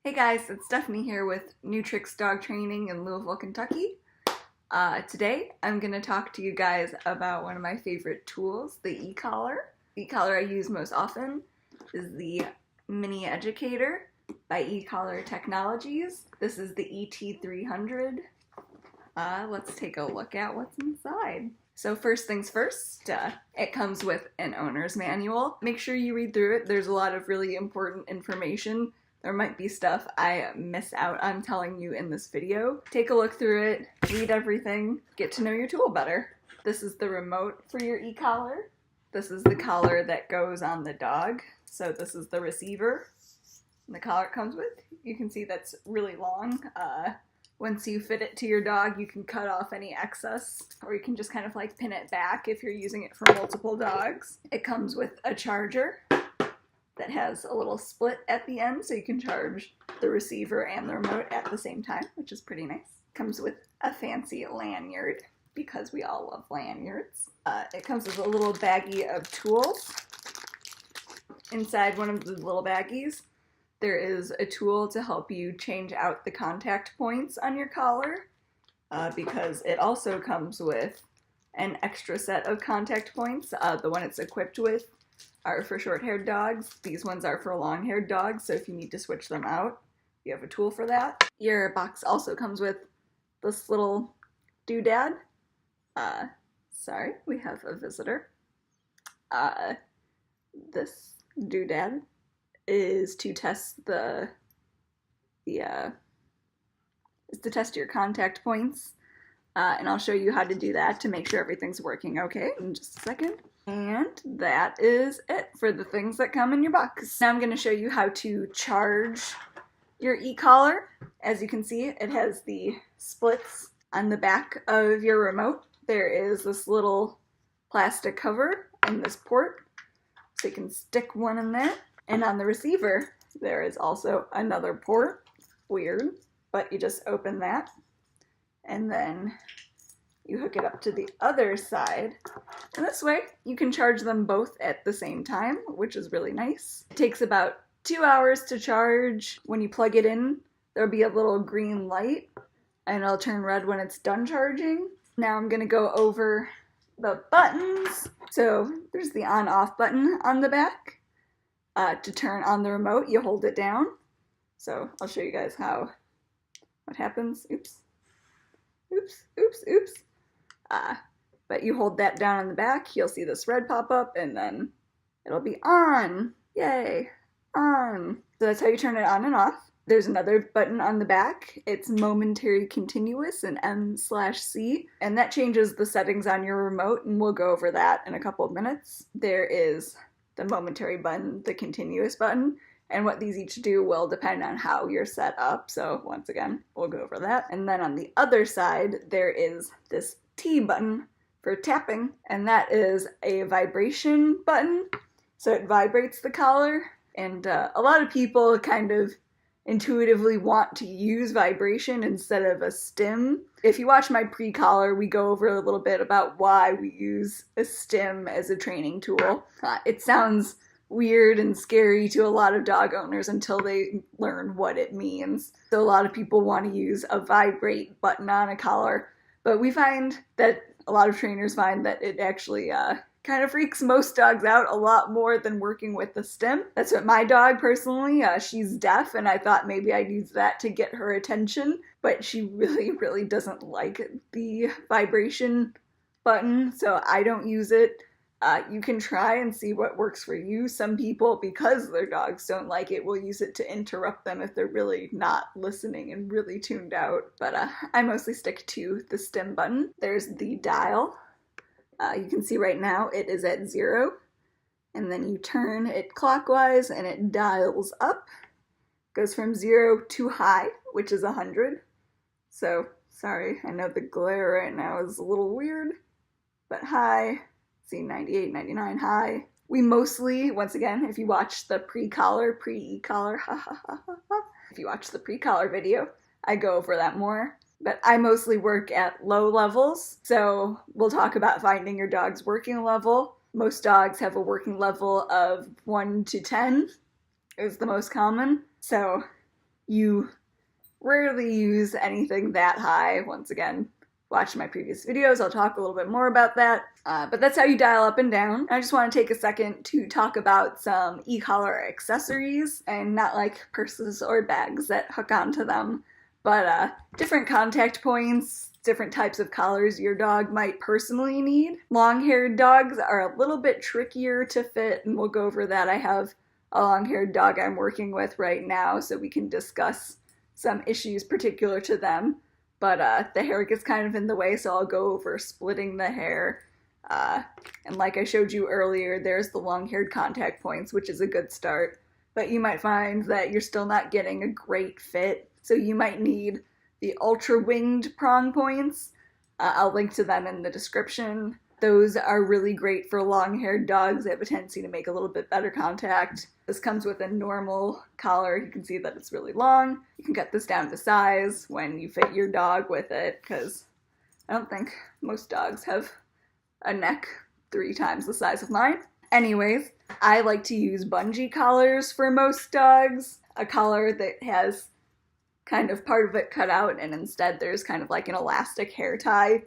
Hey guys, it's Stephanie here with New Tricks Dog Training in Louisville, Kentucky. Today I'm going to talk to you guys about one of my favorite tools, the E-Collar. The E-Collar I use most often is the Mini Educator by E-Collar Technologies. This is the ET300. Let's take a look at what's inside. So first things first, it comes with an owner's manual. Make sure you read through it. There's a lot of really important information. There might be stuff I miss out on telling you in this video. Take a look through it, read everything, get to know your tool better. This is the remote for your e-collar. This is the collar that goes on the dog. So this is the receiver the collar comes with. You can see that's really long. Once you fit it to your dog, you can cut off any excess, or you can just kind of like pin it back if you're using it for multiple dogs. It comes with a charger that has a little split at the end, so you can charge the receiver and the remote at the same time, which is pretty nice. Comes with a fancy lanyard, because we all love lanyards. It comes with a little baggie of tools. Inside one of the little baggies, there is a tool to help you change out the contact points on your collar, because it also comes with an extra set of contact points. The one it's equipped with are for short-haired dogs. These ones are for long-haired dogs, so if you need to switch them out, you have a tool for that. Your box also comes with this little doodad. Sorry, we have a visitor. This doodad is to test to test your contact points, and I'll show you how to do that to make sure everything's working okay in just a second. And that is it for the things that come in your box. Now I'm going to show you how to charge your e-collar. As you can see, it has the splits on the back of your remote. There is this little plastic cover in this port, so you can stick one in there. And on the receiver, there is also another port. Weird, but you just open that, and then you hook it up to the other side, and this way you can charge them both at the same time, which is really nice. It takes about 2 hours to charge. When you plug it in, there'll be a little green light, and it'll turn red when it's done charging. Now I'm gonna go over the buttons. So there's the on-off button on the back. To turn on the remote, you hold it down. So I'll show you guys what happens. Oops. But you hold that down on the back, you'll see this red pop up, and then it'll be on. Yay, on. So that's how you turn it on and off. There's another button on the back. It's momentary continuous, and M/C, and that changes the settings on your remote, and we'll go over that in a couple of minutes. There is the momentary button, the continuous button, and what these each do will depend on how you're set up. So once again, we'll go over that. And then on the other side, there is this T button for tapping, and that is a vibration button. So it vibrates the collar, and a lot of people kind of intuitively want to use vibration instead of a stim. If you watch my pre-collar, we go over a little bit about why we use a stim as a training tool. It sounds weird and scary to a lot of dog owners until they learn what it means. So a lot of people want to use a vibrate button on a collar, but we find that a lot of trainers find that it actually kind of freaks most dogs out a lot more than working with the stim. That's what my dog personally, she's deaf, and I thought maybe I'd use that to get her attention, but she really doesn't like the vibration button, so I don't use it. You can try and see what works for you. Some people, because their dogs don't like it, will use it to interrupt them if they're really not listening and really tuned out. But I mostly stick to the stim button. There's the dial. You can see right now it is at 0. And then you turn it clockwise and it dials up. Goes from 0 to high, which is 100. So, sorry, I know the glare right now is a little weird. But high. See, 98, 99, high. We mostly, once again, if you watch the pre-collar, pre-e-collar, if you watch the pre-collar video, I go over that more. But I mostly work at low levels, so we'll talk about finding your dog's working level. Most dogs have a working level of 1 to 10 is the most common. So You rarely use anything that high. Once again, watch my previous videos, I'll talk a little bit more about that. But that's how you dial up and down. I just want to take a second to talk about some e-collar accessories, and not like purses or bags that hook onto them, but different contact points, different types of collars your dog might personally need. Long-haired dogs are a little bit trickier to fit, and we'll go over that. I have a long-haired dog I'm working with right now, so we can discuss some issues particular to them. But the hair gets kind of in the way, so I'll go over splitting the hair. And like I showed you earlier, there's the long-haired contact points, which is a good start. But you might find that you're still not getting a great fit, so you might need the ultra-winged prong points. I'll link to them in the description. Those are really great for long-haired dogs. They have a tendency to make a little bit better contact. This comes with a normal collar. You can see that it's really long. You can cut this down to size when you fit your dog with it, because I don't think most dogs have a neck 3 times the size of mine. Anyways, I like to use bungee collars for most dogs. A collar that has kind of part of it cut out, and instead there's kind of like an elastic hair tie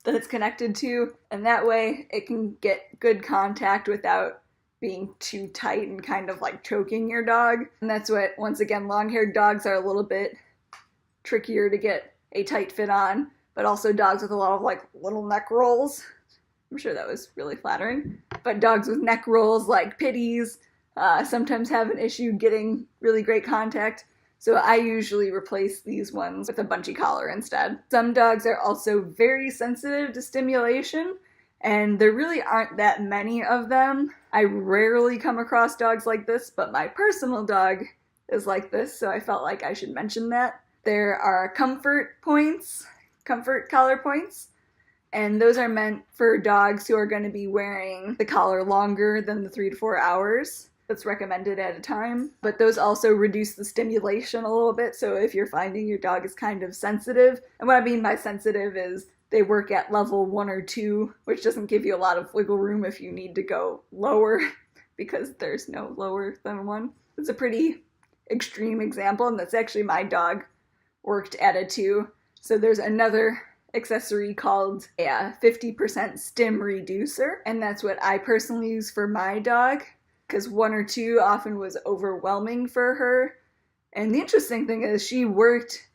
that it's connected to, and that way it can get good contact without being too tight and kind of like choking your dog. And that's what, once again, long-haired dogs are a little bit trickier to get a tight fit on, but also dogs with a lot of like little neck rolls. I'm sure that was really flattering. But dogs with neck rolls like pitties sometimes have an issue getting really great contact. So I usually replace these ones with a bungee collar instead. Some dogs are also very sensitive to stimulation, and there really aren't that many of them. I rarely come across dogs like this, but my personal dog is like this, so I felt like I should mention that. There are comfort points, comfort collar points, and those are meant for dogs who are going to be wearing the collar longer than the 3 to 4 hours. That's recommended at a time, but those also reduce the stimulation a little bit. So if you're finding your dog is kind of sensitive, and what I mean by sensitive is they work at level 1 or 2, which doesn't give you a lot of wiggle room if you need to go lower, because there's no lower than 1. It's a pretty extreme example, and that's actually my dog worked at a 2. So there's another accessory called a 50% stim reducer, and that's what I personally use for my dog, because 1 or 2 often was overwhelming for her. And the interesting thing is she worked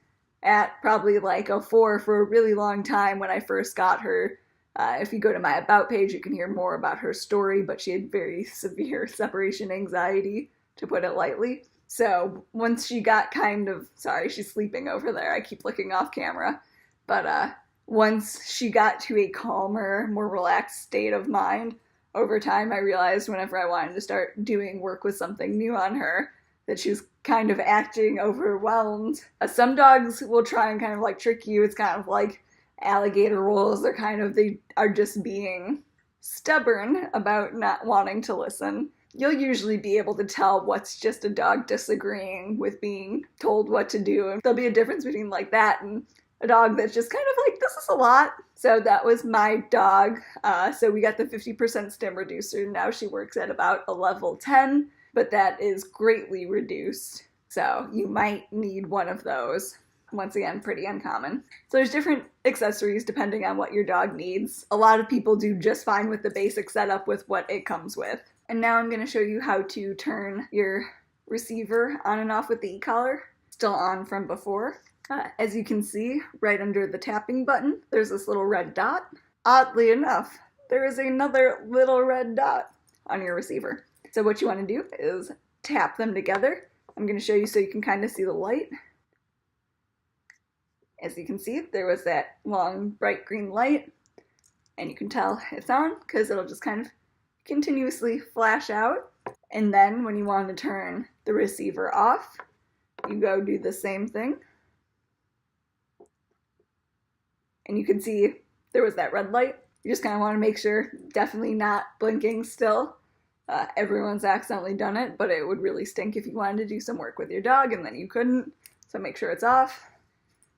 at probably like a 4 for a really long time when I first got her. If you go to my About page, you can hear more about her story, but she had very severe separation anxiety, to put it lightly. So once she got kind of, sorry, she's sleeping over there, I keep looking off camera, but once she got to a calmer, more relaxed state of mind, over time, I realized whenever I wanted to start doing work with something new on her, that she was kind of acting overwhelmed. Some dogs will try and kind of like trick you. It's kind of like alligator rules. They are just being stubborn about not wanting to listen. You'll usually be able to tell what's just a dog disagreeing with being told what to do. And there'll be a difference between like that and a dog that's just kind of like, this is a lot. So that was my dog. So we got the 50% stim reducer. Now she works at about a level 10, but that is greatly reduced. So you might need one of those. Once again, pretty uncommon. So there's different accessories depending on what your dog needs. A lot of people do just fine with the basic setup with what it comes with. And now I'm going to show you how to turn your receiver on and off with the e-collar. Still on from before. As you can see, right under the tapping button, there's this little red dot. Oddly enough, there is another little red dot on your receiver. So what you want to do is tap them together. I'm going to show you so you can kind of see the light. As you can see, there was that long, bright green light, and you can tell it's on because it'll just kind of continuously flash out. And then when you want to turn the receiver off, you go do the same thing. And you can see there was that red light. You just kind of want to make sure, definitely not blinking still. Everyone's accidentally done it, but it would really stink if you wanted to do some work with your dog and then you couldn't. So make sure it's off.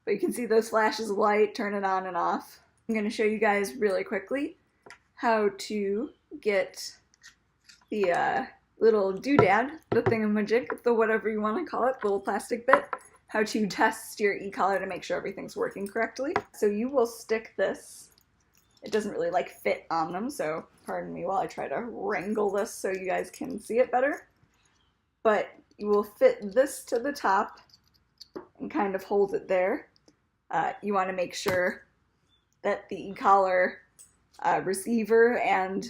But you can see those flashes of light, turn it on and off. I'm going to show you guys really quickly how to get the little doodad, the thingamajig, the whatever you want to call it, the little plastic bit, how to test your e-collar to make sure everything's working correctly. So you will stick this, it doesn't really like fit on them, so pardon me while I try to wrangle this so you guys can see it better. But you will fit this to the top and kind of hold it there. You want to make sure that the e-collar receiver and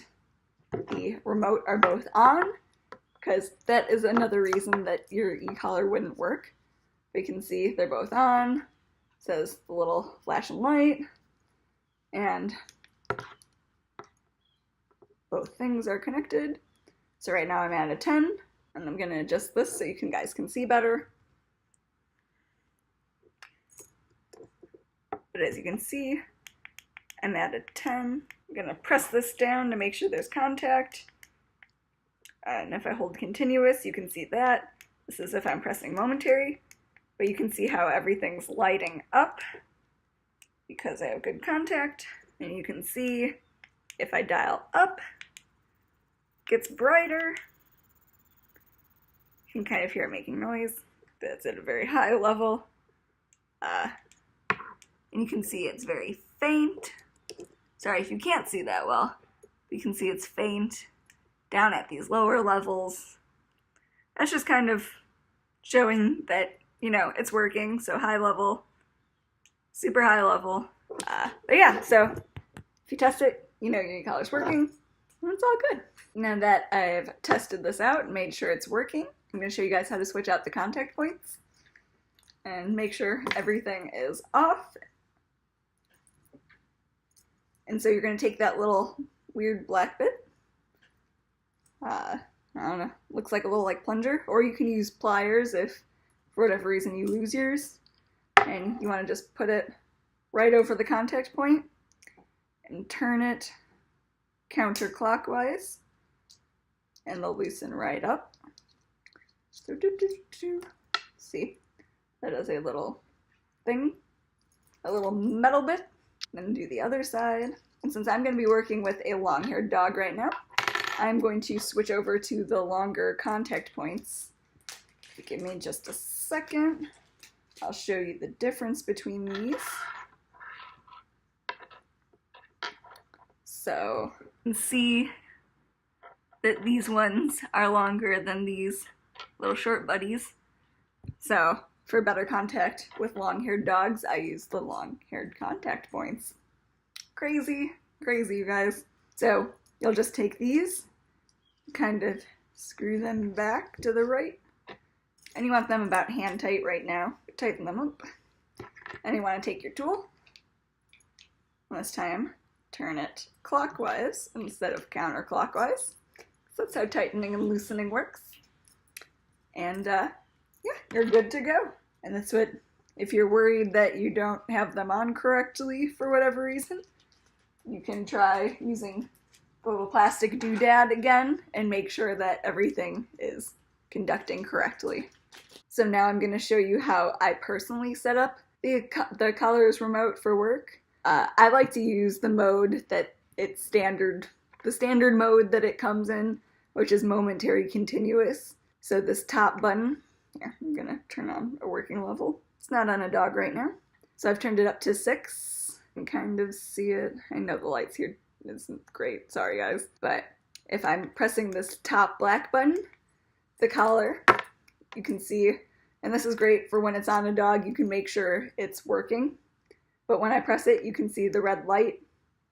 the remote are both on, because that is another reason that your e-collar wouldn't work. We can see they're both on. It says the little flashing light, and both things are connected. So right now I'm at a 10, and I'm going to adjust this so you guys can see better. But as you can see, I'm at a 10. I'm going to press this down to make sure there's contact. And if I hold continuous, you can see that. This is if I'm pressing momentary. But you can see how everything's lighting up because I have good contact. And you can see if I dial up, it gets brighter. You can kind of hear it making noise. That's at a very high level. And you can see it's very faint. Sorry if you can't see that well. You can see it's faint down at these lower levels. That's just kind of showing that, you know, it's working. So high level, super high level. But yeah, so if you test it, you know your e-collar's working, and it's all good. Now that I've tested this out and made sure it's working, I'm going to show you guys how to switch out the contact points and make sure everything is off. And so you're going to take that little weird black bit, I don't know, looks like a little like plunger, or you can use pliers if for whatever reason you lose yours, and you want to just put it right over the contact point and turn it counterclockwise, and they'll loosen right up. So see, that is a little thing, a little metal bit. Then do the other side. And since I'm going to be working with a long-haired dog right now, I'm going to switch over to the longer contact points. Give me just a second. I'll show you the difference between these. So you can see that these ones are longer than these little short buddies. So for better contact with long-haired dogs, I use the long-haired contact points. Crazy, crazy, you guys. So you'll just take these, kind of screw them back to the right, and you want them about hand tight right now. Tighten them up. And you want to take your tool, and this time turn it clockwise instead of counterclockwise. So that's how tightening and loosening works. And yeah, you're good to go. And that's what, if you're worried that you don't have them on correctly for whatever reason, you can try using the little plastic doodad again and make sure that everything is conducting correctly. So now I'm going to show you how I personally set up the collar's remote for work. I like to use the mode that it's standard, the standard mode that it comes in, which is momentary continuous. So this top button, here, I'm going to turn on a working level. It's not on a dog right now. So I've turned it up to 6. You can kind of see it. I know the lights here isn't great, sorry guys. But if I'm pressing this top black button, the collar, you can see, and this is great for when it's on a dog, you can make sure it's working. But when I press it, you can see the red light.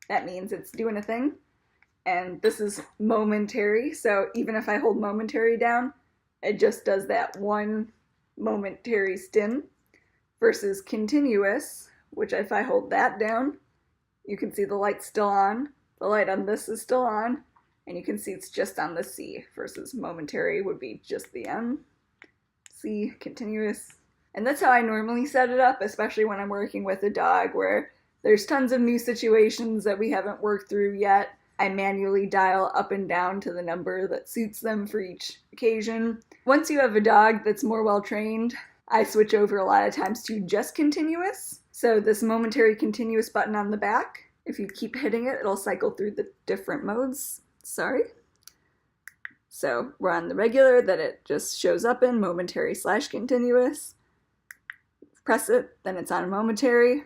That means it's doing a thing. And this is momentary, so even if I hold momentary down, it just does that one momentary stim, versus continuous, which if I hold that down, you can see the light's still on, the light on this is still on, and you can see it's just on the C, versus momentary would be just the M. C, continuous. And that's how I normally set it up, especially when I'm working with a dog where there's tons of new situations that we haven't worked through yet. I manually dial up and down to the number that suits them for each occasion. Once you have a dog that's more well-trained, I switch over a lot of times to just continuous. So this momentary continuous button on the back, if you keep hitting it, it'll cycle through the different modes. Sorry. So we're on the regular that it just shows up in, momentary / continuous. Press it, then it's on momentary.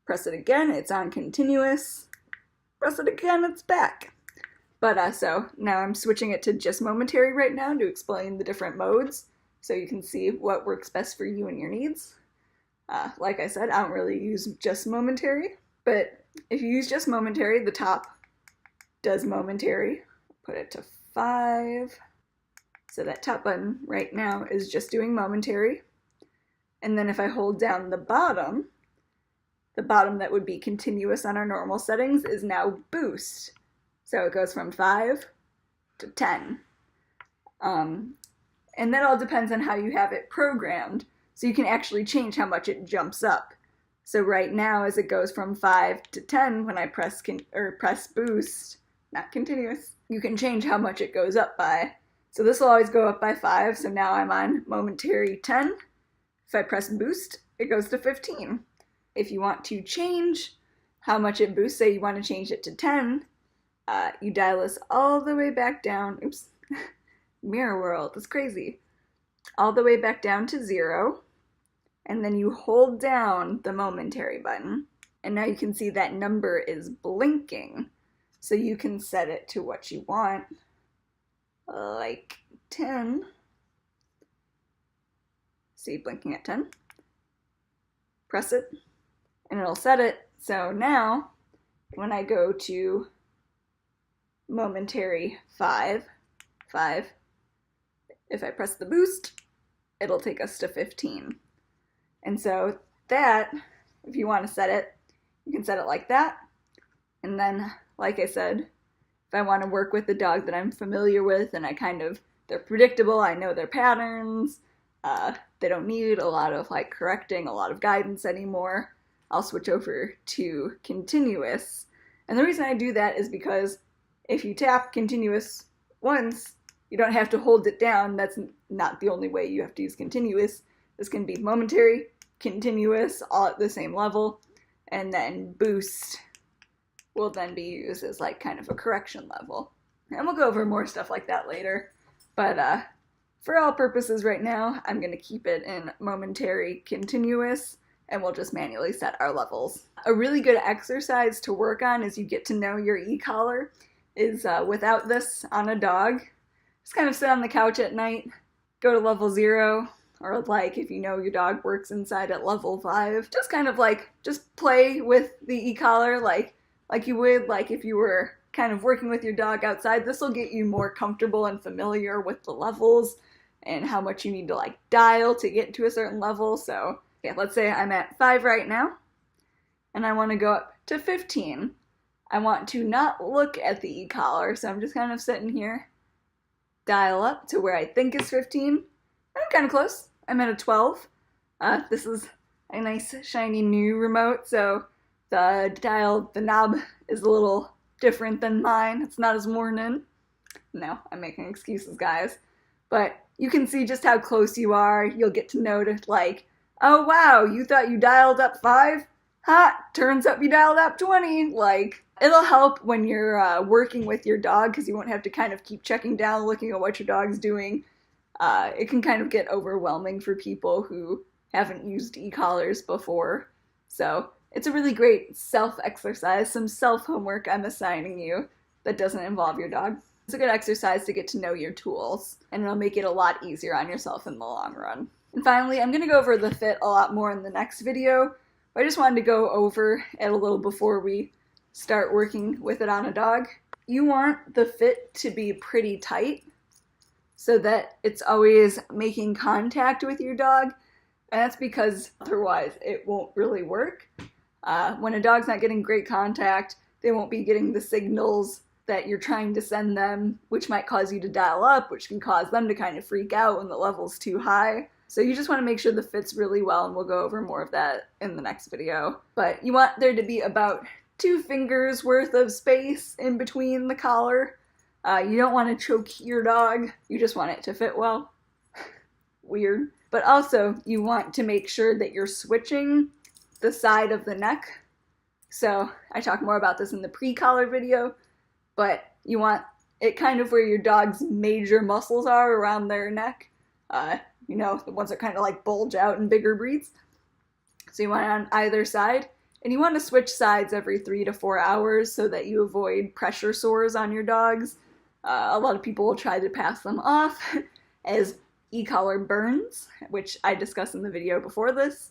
Press it again, it's on continuous. Press it again, it's back. But so now I'm switching it to just momentary right now to explain the different modes so you can see what works best for you and your needs. Like I said, I don't really use just momentary, but if you use just momentary, the top does momentary. Put it to 5. So that top button right now is just doing momentary. And then if I hold down the bottom that would be continuous on our normal settings is now boost. So it goes from 5 to 10. And that all depends on how you have it programmed. So you can actually change how much it jumps up. So right now, as it goes from 5 to 10, when I press boost, not continuous, you can change how much it goes up by. So this will always go up by 5, so now I'm on momentary 10. If I press boost, it goes to 15. If you want to change how much it boosts, say you want to change it to 10, you dial this all the way back down. Oops, mirror world, that's crazy. All the way back down to 0, and then you hold down the momentary button, and now you can see that number is blinking. So you can set it to what you want, like 10. See, blinking at 10. Press it, and it'll set it. So now, when I go to momentary 5, if I press the boost, it'll take us to 15. And so that, if you want to set it, you can set it like that. And then, like I said, if I want to work with the dog that I'm familiar with and they're predictable, I know their patterns, they don't need a lot of correcting, a lot of guidance anymore, I'll switch over to continuous. And the reason I do that is because if you tap continuous once, you don't have to hold it down. That's not the only way you have to use continuous. This can be momentary, continuous, all at the same level, and then boost will then be used as kind of a correction level. And we'll go over more stuff like that later. But for all purposes right now, I'm going to keep it in momentary continuous, and we'll just manually set our levels. A really good exercise to work on as you get to know your e-collar is without this on a dog. Just kind of sit on the couch at night, go to level 0, or if you know your dog works inside at level 5, just kind of just play with the e-collar like you would if you were kind of working with your dog outside. This will get you more comfortable and familiar with the levels and how much you need to dial to get to a certain level. So yeah, let's say I'm at 5 right now, and I want to go up to 15. I want to not look at the e-collar, so I'm just kind of sitting here, dial up to where I think is 15. I'm kind of close. I'm at a 12. This is a nice shiny new remote, so the knob is a little different than mine. It's not as worn in. No, I'm making excuses, guys. But you can see just how close you are. You'll get to notice oh wow, you thought you dialed up 5? Ha! Turns up you dialed up 20. It'll help when you're working with your dog because you won't have to kind of keep checking down, looking at what your dog's doing. It can kind of get overwhelming for people who haven't used e-collars before. So it's a really great self-exercise, some self-homework I'm assigning you that doesn't involve your dog. It's a good exercise to get to know your tools, and it'll make it a lot easier on yourself in the long run. And finally, I'm going to go over the fit a lot more in the next video, but I just wanted to go over it a little before we start working with it on a dog. You want the fit to be pretty tight so that it's always making contact with your dog, and that's because otherwise it won't really work. When a dog's not getting great contact, they won't be getting the signals that you're trying to send them, which might cause you to dial up, which can cause them to kind of freak out when the level's too high. So you just want to make sure the fit's really well, and we'll go over more of that in the next video. But you want there to be about 2 fingers worth of space in between the collar. You don't want to choke your dog, you just want it to fit well. Weird. But also, you want to make sure that you're switching the side of the neck. So I talk more about this in the pre-collar video, but you want it kind of where your dog's major muscles are around their neck. you know, the ones that kind of like bulge out in bigger breeds. So you want it on either side, and you want to switch sides every 3 to 4 hours so that you avoid pressure sores on your dogs. A lot of people will try to pass them off as e-collar burns, which I discussed in the video before this.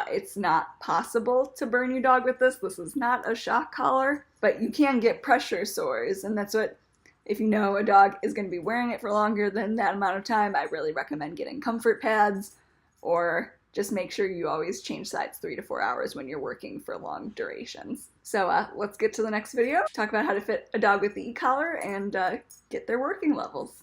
It's not possible to burn your dog with this. This is not a shock collar, but you can get pressure sores, and that's what, if you know a dog is going to be wearing it for longer than that amount of time, I really recommend getting comfort pads, or just make sure you always change sides 3 to 4 hours when you're working for long durations. So let's get to the next video, talk about how to fit a dog with the e-collar and get their working levels.